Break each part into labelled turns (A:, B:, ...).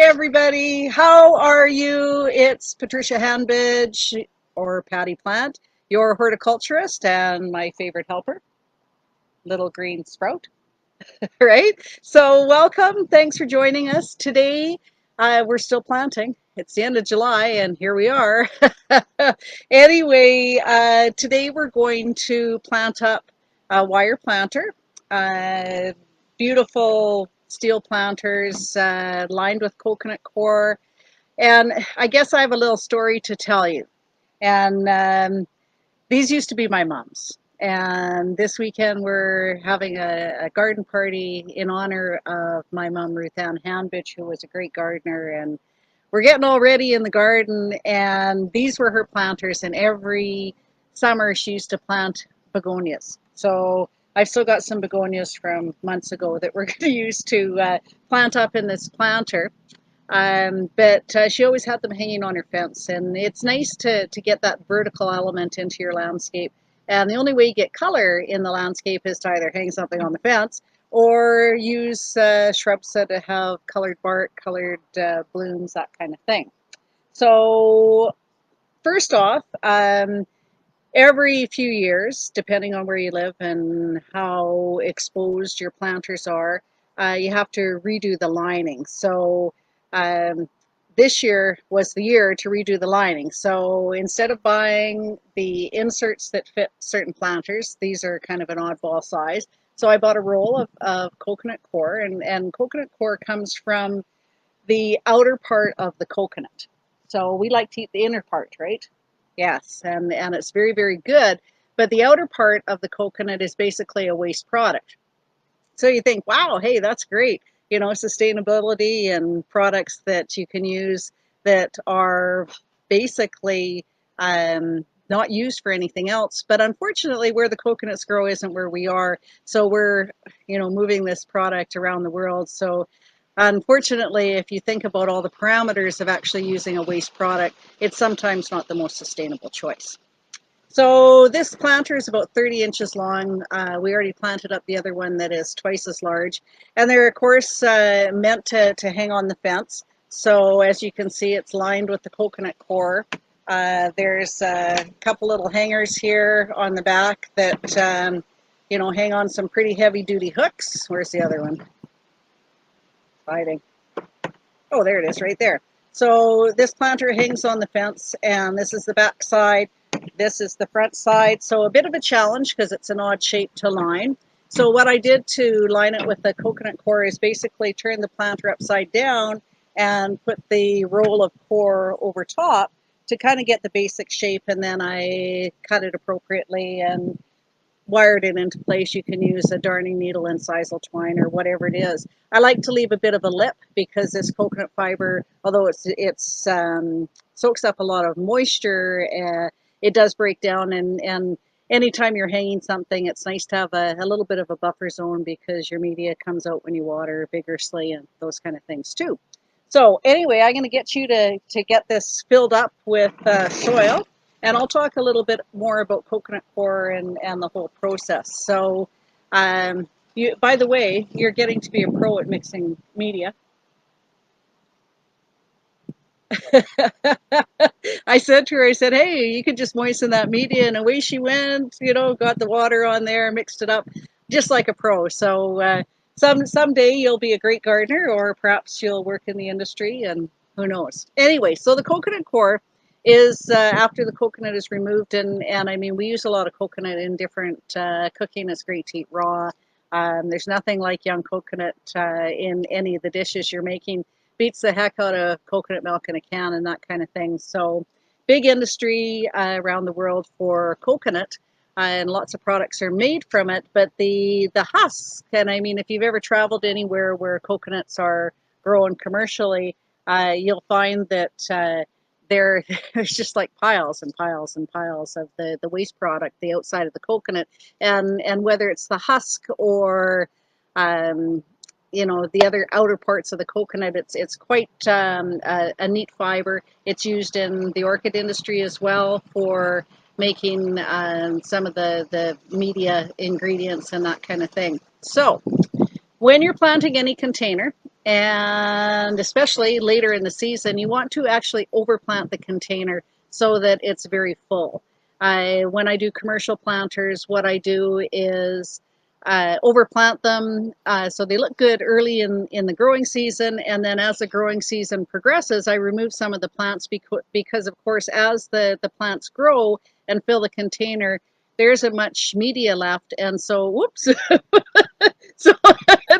A: everybody, how are you? It's Patricia Hanbidge, or Patty Plant, your horticulturist and my favorite helper, Little Green Sprout. Right? So welcome, thanks for joining us. Today, we're still planting. It's the end of July and here we are. Anyway, today we're going to plant up a wire planter. Uh, Beautiful steel planters lined with coconut coir. And I guess I have a little story to tell you. And these used to be my mom's. And this weekend we're having a garden party in honor of my mom, Ruth Ann Hanbidge, who was a great gardener. And we're getting all ready in the garden. And these were her planters. And every summer she used to plant begonias. So I've still got some begonias from months ago that we're going to use to plant up in this planter. But she always had them hanging on her fence, and it's nice to get that vertical element into your landscape. And the only way you get color in the landscape is to either hang something on the fence or use shrubs that have colored bark, colored blooms, that kind of thing. So first off, every few years, depending on where you live and how exposed your planters are, you have to redo the lining. So um, this year was the year to redo the lining. So instead of buying the inserts that fit certain planters, these are kind of an oddball size. So I bought a roll of coconut coir, and coconut coir comes from the outer part of the coconut. So we like to eat the inner part, right? Yes, and it's very, very good. But the outer part of the coconut is basically a waste product. So you think, wow, hey, that's great. You know, sustainability and products that you can use that are basically not used for anything else. But unfortunately, where the coconuts grow isn't where we are. So we're, moving this product around the world. So unfortunately, if you think about all the parameters of actually using a waste product, it's sometimes not the most sustainable choice. So this planter is about 30 inches long. We already planted up the other one that is twice as large. And they're, of course, meant to hang on the fence. So as you can see, it's lined with the coconut coir. There's a couple little hangers here on the back that, hang on some pretty heavy-duty hooks. Where's the other one? Hiding. Oh, there it is, right there. So this planter hangs on the fence, and this is the back side. This is the front side, so a bit of a challenge because it's an odd shape to line. So what I did to line it with the coconut coir is basically turn the planter upside down and put the roll of coir over top to kind of get the basic shape, and then I cut it appropriately and wired it into place. You can use a darning needle and sisal twine or whatever it is. I like to leave a bit of a lip because this coconut fiber, although it's soaks up a lot of moisture, it does break down, and anytime you're hanging something, it's nice to have a little bit of a buffer zone because your media comes out when you water vigorously and those kind of things too. So anyway, I'm going to get you to get this filled up with soil. And I'll talk a little bit more about coconut coir and the whole process. So, by the way, you're getting to be a pro at mixing media. I said to her, I said, hey, you could just moisten that media, and away she went, got the water on there, mixed it up, just like a pro. So someday you'll be a great gardener, or perhaps you'll work in the industry, and who knows. Anyway, so the coconut coir is after the coconut is removed, and I mean, we use a lot of coconut in different cooking. It's great to eat raw. There's nothing like young coconut in any of the dishes you're making. Beats the heck out of coconut milk in a can and that kind of thing. So big industry around the world for coconut, and lots of products are made from it. But the husk, and I mean, if you've ever traveled anywhere where coconuts are grown commercially, you'll find that there's just like piles and piles and piles of the waste product, the outside of the coconut, and whether it's the husk or the other outer parts of the coconut, it's quite a neat fiber. It's used in the orchid industry as well for making some of the media ingredients and that kind of thing. So when you're planting any container, And especially later in the season, you want to actually overplant the container so that it's very full. When I do commercial planters, what I do is overplant them so they look good early in the growing season, and then as the growing season progresses, I remove some of the plants because of course, as the plants grow and fill the container, there isn't much media left, and so whoops, so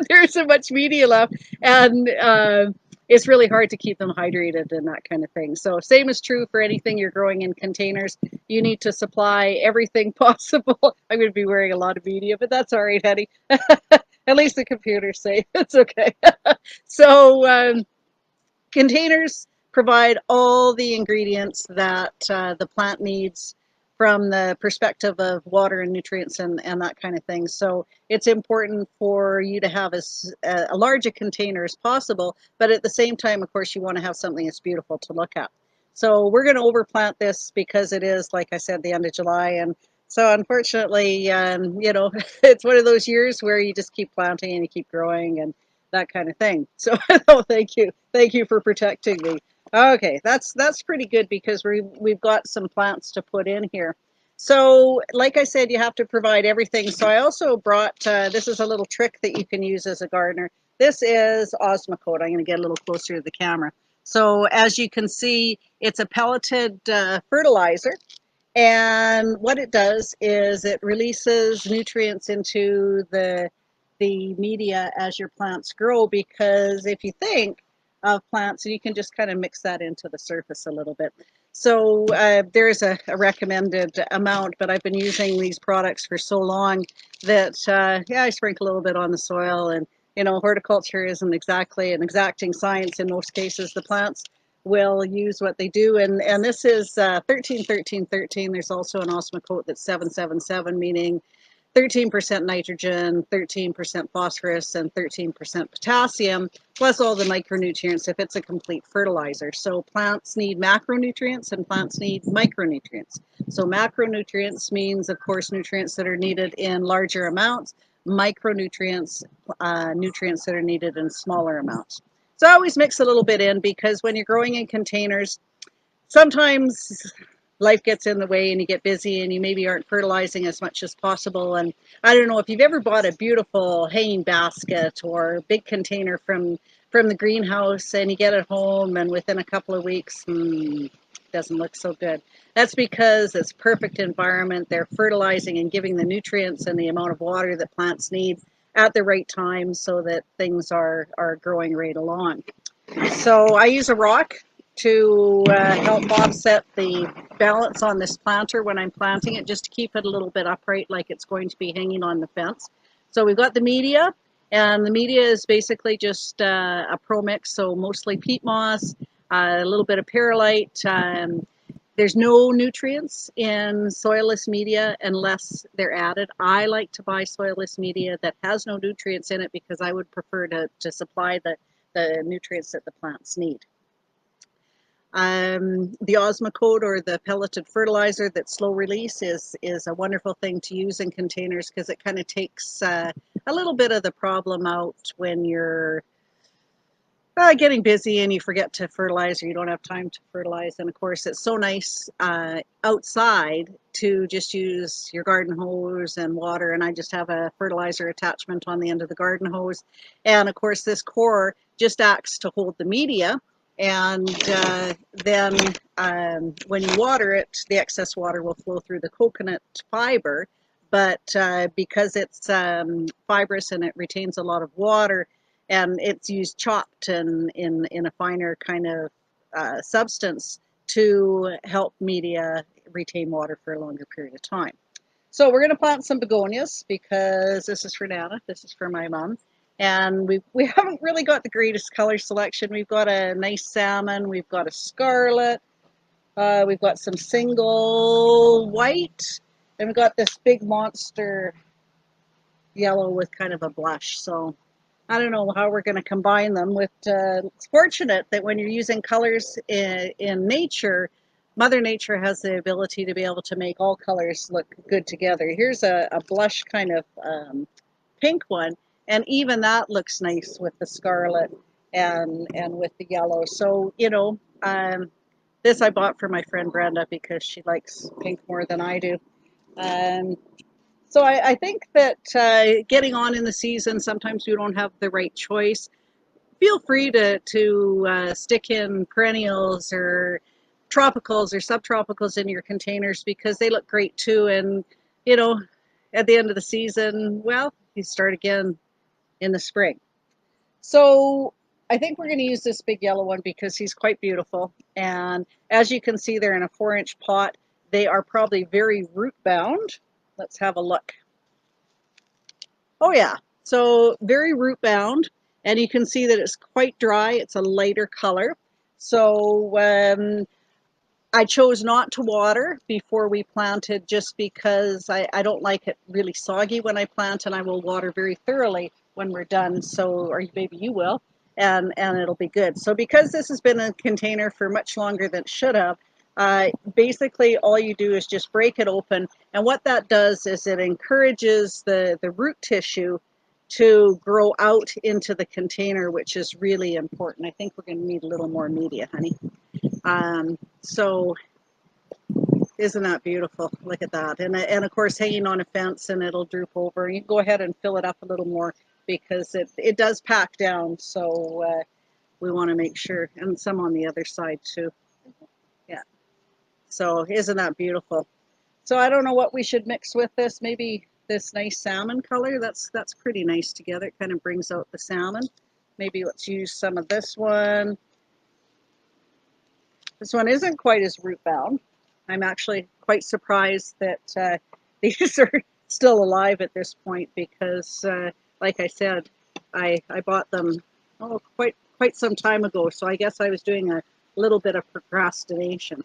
A: there isn't much media left, and it's really hard to keep them hydrated and that kind of thing. So same is true for anything you're growing in containers. You need to supply everything possible. I'm going to be wearing a lot of media, but that's all right, Hetty. At least the computers say it's okay. So containers provide all the ingredients that the plant needs from the perspective of water and nutrients and that kind of thing. So it's important for you to have a large a container as possible, but at the same time, of course, you want to have something that's beautiful to look at. So we're going to overplant this because it is, like I said, the end of July. And so unfortunately, it's one of those years where you just keep planting and you keep growing and that kind of thing. So oh, thank you. Thank you for protecting me. Okay, that's pretty good because we've got some plants to put in here. So, like I said, you have to provide everything. So I also brought, this is a little trick that you can use as a gardener. This is Osmocote. I'm going to get a little closer to the camera. So as you can see, it's a pelleted fertilizer. And what it does is it releases nutrients into the media as your plants grow, because if you think of plants, you can just kind of mix that into the surface a little bit. So there's a recommended amount, but I've been using these products for so long that yeah, I sprinkle a little bit on the soil. And horticulture isn't exactly an exacting science in most cases. The plants will use what they do, and this is 13 13 13. There's also an Osmocote that's 777, meaning 13% nitrogen, 13% phosphorus, and 13% potassium, plus all the micronutrients if it's a complete fertilizer. So plants need macronutrients and plants need micronutrients. So macronutrients means, of course, nutrients that are needed in larger amounts. Micronutrients, nutrients that are needed in smaller amounts. So I always mix a little bit in because when you're growing in containers, sometimes life gets in the way and you get busy and you maybe aren't fertilizing as much as possible. And I don't know if you've ever bought a beautiful hanging basket or big container from the greenhouse and you get it home and within a couple of weeks, doesn't look so good. That's because it's perfect environment. They're fertilizing and giving the nutrients and the amount of water that plants need at the right time so that things are growing right along. So I use a rock to help offset the balance on this planter when I'm planting it, just to keep it a little bit upright like it's going to be hanging on the fence. So we've got the media, and the media is basically just a pro mix, so mostly peat moss, a little bit of perlite. There's no nutrients in soilless media unless they're added. I like to buy soilless media that has no nutrients in it because I would prefer to supply the nutrients that the plants need. The Osmocote, or the pelleted fertilizer that's slow release, is a wonderful thing to use in containers because it kind of takes a little bit of the problem out when you're getting busy and you forget to fertilize or you don't have time to fertilize. And of course, it's so nice outside to just use your garden hose and water. And I just have a fertilizer attachment on the end of the garden hose. And of course, this core just acts to hold the media. And then when you water it, the excess water will flow through the coconut fiber. But because it's fibrous and it retains a lot of water, and it's used chopped in a finer kind of substance to help media retain water for a longer period of time. So we're going to plant some begonias because this is for Nana, this is for my mom. And we haven't really got the greatest color selection. We've got a nice salmon, we've got a scarlet, we've got some single white, and we've got this big monster yellow with kind of a blush. So I don't know how we're going to combine them. It's fortunate that when you're using colors in nature, Mother Nature has the ability to be able to make all colors look good together. Here's a blush kind of pink one, and even that looks nice with the scarlet and with the yellow. So, you know, this I bought for my friend Brenda because she likes pink more than I do. Um, so I think that getting on in the season, sometimes you don't have the right choice. Feel free to stick in perennials or tropicals or subtropicals in your containers because they look great too. And you know, at the end of the season, well, you start again in the spring. So I think we're going to use this big yellow one because he's quite beautiful. And as you can see, they're in a 4-inch pot. They are probably very root bound. Let's have a look. Oh yeah, so very root bound, and you can see that it's quite dry. It's a lighter color. So I chose not to water before we planted just because I don't like it really soggy when I plant, and I will water very thoroughly when we're done. So, or maybe you will, and it'll be good. So because this has been in a container for much longer than it should have, basically all you do is just break it open, and what that does is it encourages the root tissue to grow out into the container, which is really important. I think we're going to need a little more media, honey. So isn't that beautiful? Look at that. And of course, hanging on a fence and it'll droop over. You can go ahead and fill it up a little more because it does pack down. So we want to make sure, and some on the other side too. Yeah. So isn't that beautiful? So I don't know what we should mix with this. Maybe this nice salmon color. That's pretty nice together. It kind of brings out the salmon. Maybe let's use some of this one. This one isn't quite as root bound. I'm actually quite surprised that these are still alive at this point because, like I said, I bought them quite some time ago. So I guess I was doing a little bit of procrastination.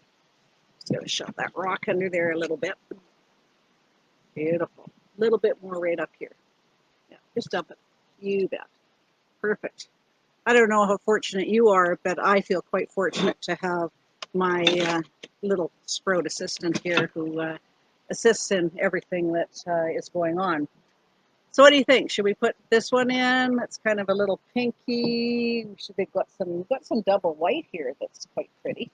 A: Just gonna shove that rock under there a little bit. Beautiful. A little bit more right up here. Yeah, just dump it. You bet. Perfect. I don't know how fortunate you are, but I feel quite fortunate to have my little sprout assistant here who assists in everything that is going on. So what do you think? Should we put this one in? It's kind of a little pinky. We've got some double white here that's quite pretty.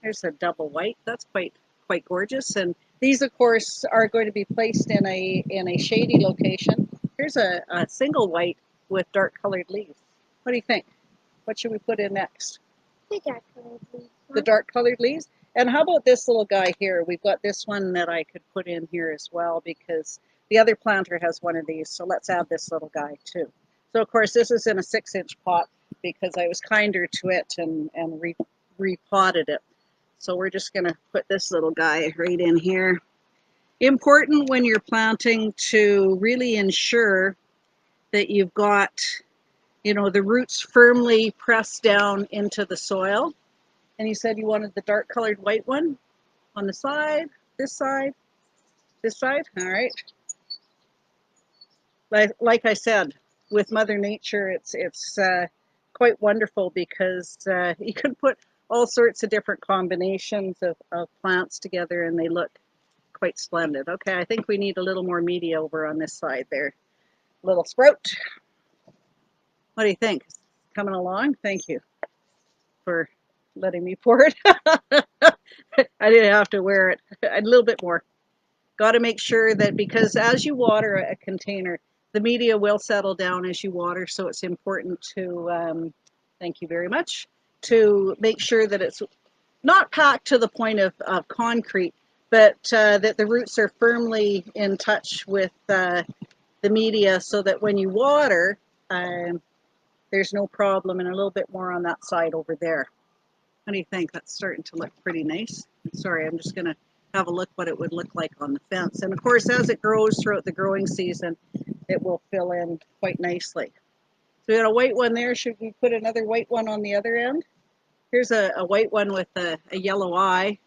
A: There's a double white. That's quite gorgeous. And these, of course, are going to be placed in a shady location. Here's a single white with dark colored leaves. What do you think? What should we put in next?
B: The dark colored leaves.
A: The dark colored leaves? And how about this little guy here? We've got this one that I could put in here as well because the other planter has one of these. So let's add this little guy too. So of course this is in a 6-inch pot because I was kinder to it and repotted it. So we're just going to put this little guy right in here. Important when you're planting to really ensure that you've got, you know, the roots firmly pressed down into the soil. And you said you wanted the dark colored white one on the side, this side, this side. All right. Like I said, with Mother Nature, it's quite wonderful because you can put all sorts of different combinations of plants together and they look quite splendid. Okay, I think we need a little more media over on this side there. Little sprout. What do you think? Coming along? Thank you for letting me pour it. I didn't have to wear it. A little bit more. Got to make sure that because as you water a container, the media will settle down as you water. So it's important to, thank you very much, to make sure that it's not packed to the point of concrete, but that the roots are firmly in touch with the media so that when you water, there's no problem. And a little bit more on that side over there. What do you think? That's starting to look pretty nice. Sorry, I'm just going to have a look what it would look like on the fence. And of course, as it grows throughout the growing season, it will fill in quite nicely. So we got a white one there. Should we put another white one on the other end? Here's a white one with a yellow eye.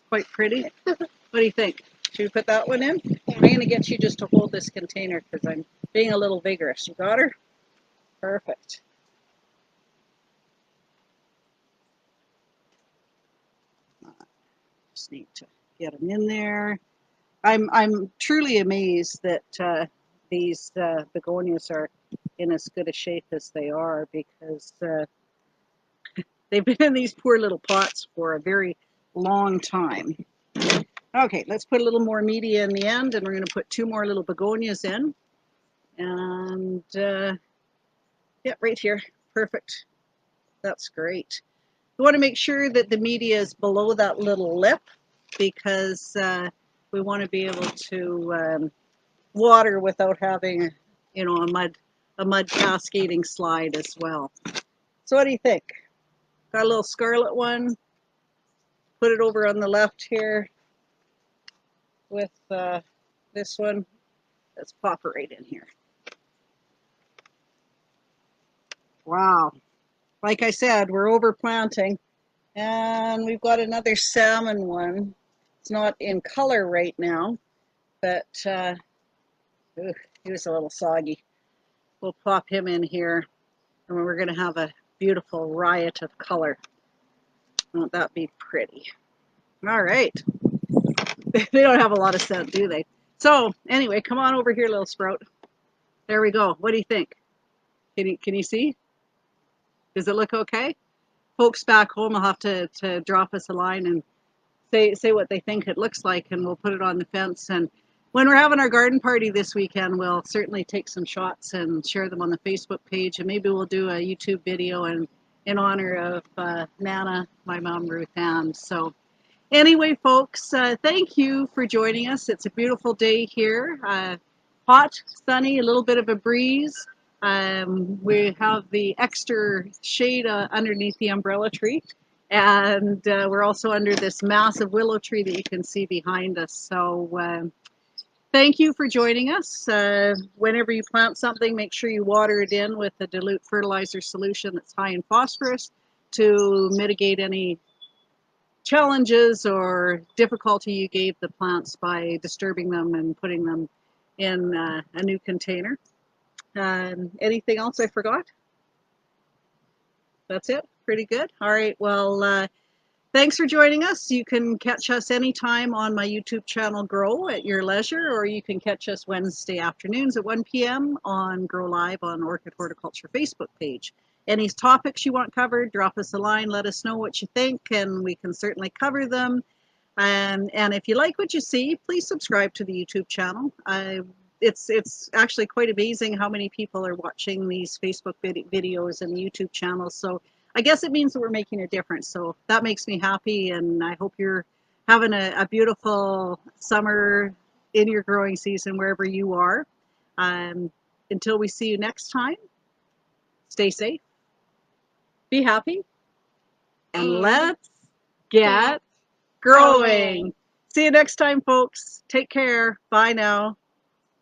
A: Quite pretty. What do you think? Should we put that one in?
B: Yeah.
A: I'm going to get you just to hold this container because I'm being a little vigorous. You got her? Perfect. Just need to get them in there. I'm truly amazed that these begonias are in as good a shape as they are, because they've been in these poor little pots for a very long time. Okay, let's put a little more media in the end, and we're going to put 2 more little begonias in. And yeah, right here. Perfect. That's great. You want to make sure that the media is below that little lip, because we want to be able to water without having, a mud cascading slide as well. So what do you think? Got a little scarlet one. Put it over on the left here with this one. Let's pop it right in here. Wow. Like I said, we're overplanting. And we've got another salmon one. It's not in color right now, but he was a little soggy. We'll pop him in here, and we're going to have a beautiful riot of color. Won't that be pretty? All right. They don't have a lot of scent, do they? So anyway, come on over here, little sprout. There we go. What do you think? Can you see? Does it look okay? Folks back home will have to drop us a line and say what they think it looks like, and we'll put it on the fence. And when we're having our garden party this weekend, we'll certainly take some shots and share them on the Facebook page, and maybe we'll do a YouTube video in honor of Nana, my mom, Ruth Ann. So anyway, folks, thank you for joining us. It's a beautiful day here. Hot, sunny, a little bit of a breeze. We have the extra shade underneath the umbrella tree. And we're also under this massive willow tree that you can see behind us. So thank you for joining us. Whenever you plant something, make sure you water it in with a dilute fertilizer solution that's high in phosphorus to mitigate any challenges or difficulty you gave the plants by disturbing them and putting them in a new container. Anything else I forgot? That's it? Pretty good? All right, well, thanks for joining us. You can catch us anytime on my YouTube channel, Grow, at your leisure, or you can catch us Wednesday afternoons at 1 p.m. on Grow Live on Orchid Horticulture Facebook page. Any topics you want covered, drop us a line, let us know what you think, and we can certainly cover them. And if you like what you see, please subscribe to the YouTube channel. It's actually quite amazing how many people are watching these Facebook videos and the YouTube channels. So I guess it means that we're making a difference. So that makes me happy, and I hope you're having a beautiful summer in your growing season wherever you are. Until we see you next time, stay safe, be happy, and let's get growing. See you next time, folks. Take care. Bye now.